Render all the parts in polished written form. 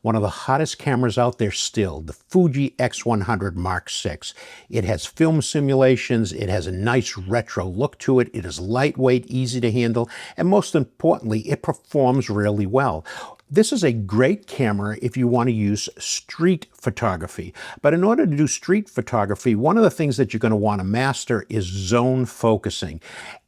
one of the hottest cameras out there still, the Fuji X100 Mark VI. It has film simulations, it has a nice retro look to it, it is lightweight, easy to handle, and most importantly, it performs really well. This is a great camera if you want to use street photography. But in order to do street photography, one of the things that you're going to want to master is zone focusing.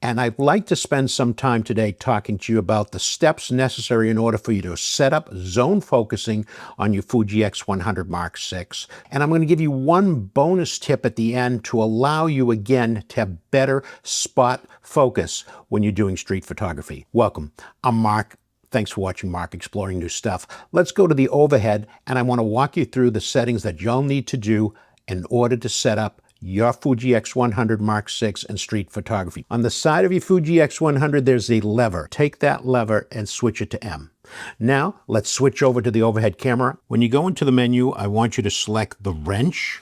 And I'd like to spend some time today talking to you about the steps necessary in order for you to set up zone focusing on your Fuji X100 Mark VI. And I'm going to give you one bonus tip at the end to allow you again to have better spot focus when you're doing street photography. Welcome, I'm Mark. Thanks for watching Mark Exploring New Stuff. Let's go to the overhead, and I want to walk you through the settings that you'll need to do in order to set up your Fuji X100 Mark VI and street photography. On the side of your Fuji X100, there's a lever. Take that lever and switch it to M. Now, let's switch over to the overhead camera. When you go into the menu, I want you to select the wrench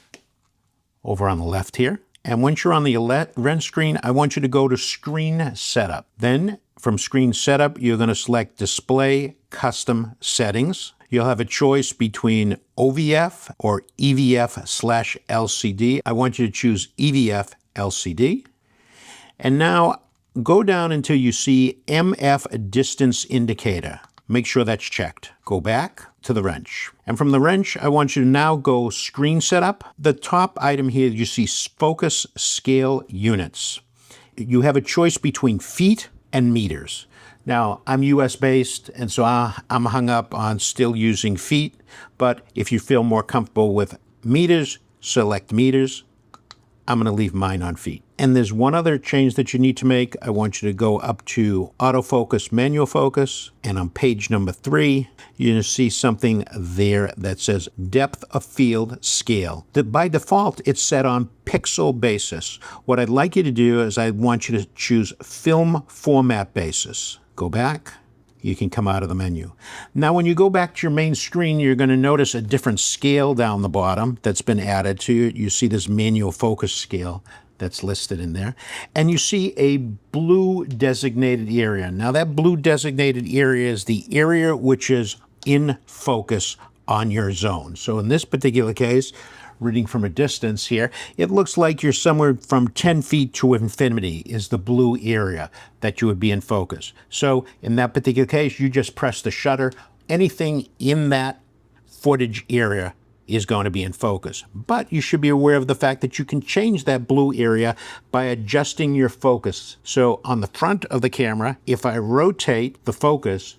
over on the left here. And once you're on the wrench screen, I want you to go to Screen Setup. Then, from Screen Setup, you're going to select Display Custom Settings. You'll have a choice between OVF or EVF/LCD. I want you to choose EVF LCD. And now go down until you see MF Distance Indicator. Make sure that's checked. Go back to the wrench. And from the wrench, I want you to now go Screen Setup. The top item here, you see Focus Scale Units. You have a choice between feet and meters. Now, I'm US based, and so I'm hung up on still using feet, but if you feel more comfortable with meters, select meters. I'm going to leave mine on feet. And there's one other change that you need to make. I want you to go up to Autofocus, Manual Focus, and on page number 3, you're going to see something there that says Depth of Field Scale. By default, it's set on pixel basis. What I'd like you to do is I want you to choose Film Format Basis. Go back. You can come out of the menu. Now, when you go back to your main screen, you're going to notice a different scale down the bottom that's been added to you. You see this manual focus scale that's listed in there. And you see a blue designated area. Now, that blue designated area is the area which is in focus on your zone. So in this particular case, reading from a distance here, it looks like you're somewhere from 10 feet to infinity is the blue area that you would be in focus. So in that particular case, you just press the shutter. Anything in that footage area is going to be in focus. But you should be aware of the fact that you can change that blue area by adjusting your focus. So on the front of the camera, if I rotate the focus,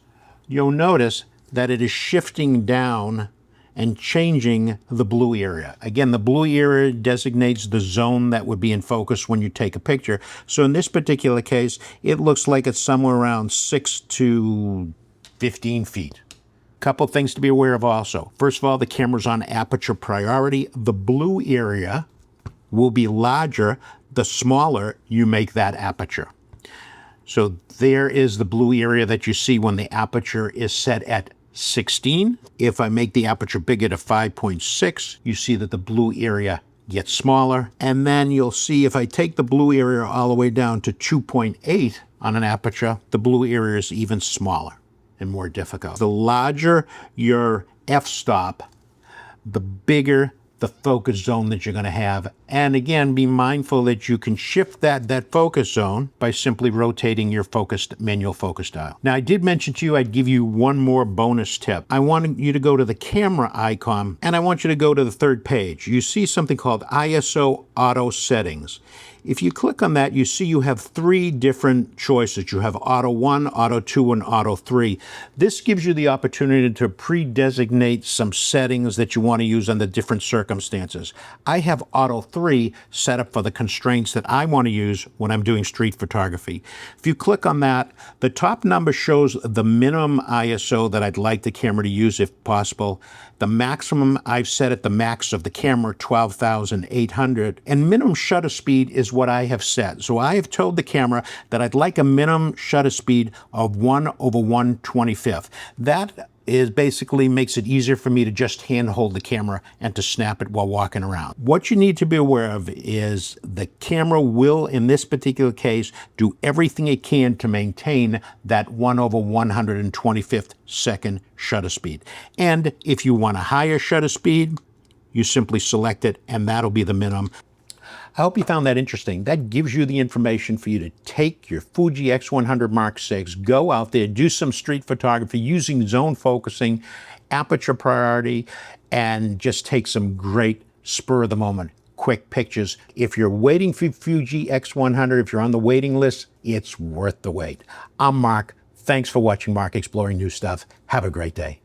you'll notice that it is shifting down and changing the blue area. Again, the blue area designates the zone that would be in focus when you take a picture. So in this particular case, it looks like it's somewhere around 6 to 15 feet. Couple things to be aware of also. First of all, the camera's on aperture priority. The blue area will be larger the smaller you make that aperture. So there is the blue area that you see when the aperture is set at 16. If I make the aperture bigger to 5.6, you see that the blue area gets smaller. And then you'll see if I take the blue area all the way down to 2.8 on an aperture, the blue area is even smaller and more difficult. The larger your f-stop, the bigger the focus zone that you're going to have. And again, be mindful that you can shift that focus zone by simply rotating your manual focus dial. Now, I did mention to you I'd give you one more bonus tip. I want you to go to the camera icon, and I want you to go to the third page. You see something called ISO Auto Settings. If you click on that, you see you have 3 different choices. You have Auto 1, Auto 2, and Auto 3. This gives you the opportunity to pre-designate some settings that you want to use under different circumstances. I have Auto 3 set up for the constraints that I want to use when I'm doing street photography. If you click on that, the top number shows the minimum ISO that I'd like the camera to use if possible. The maximum, I've set at the max of the camera, 12,800, and minimum shutter speed is what I have set. So I have told the camera that I'd like a minimum shutter speed of 1/125. That is basically makes it easier for me to just handhold the camera and to snap it while walking around. What you need to be aware of is the camera will, in this particular case, do everything it can to maintain that 1/125th second shutter speed. And if you want a higher shutter speed, you simply select it and that'll be the minimum. I hope you found that interesting. That gives you the information for you to take your Fuji X100 Mark VI, go out there, do some street photography using zone focusing, aperture priority, and just take some great spur-of-the-moment quick pictures. If you're waiting for Fuji X100, if you're on the waiting list, it's worth the wait. I'm Mark. Thanks for watching Mark Exploring New Stuff. Have a great day.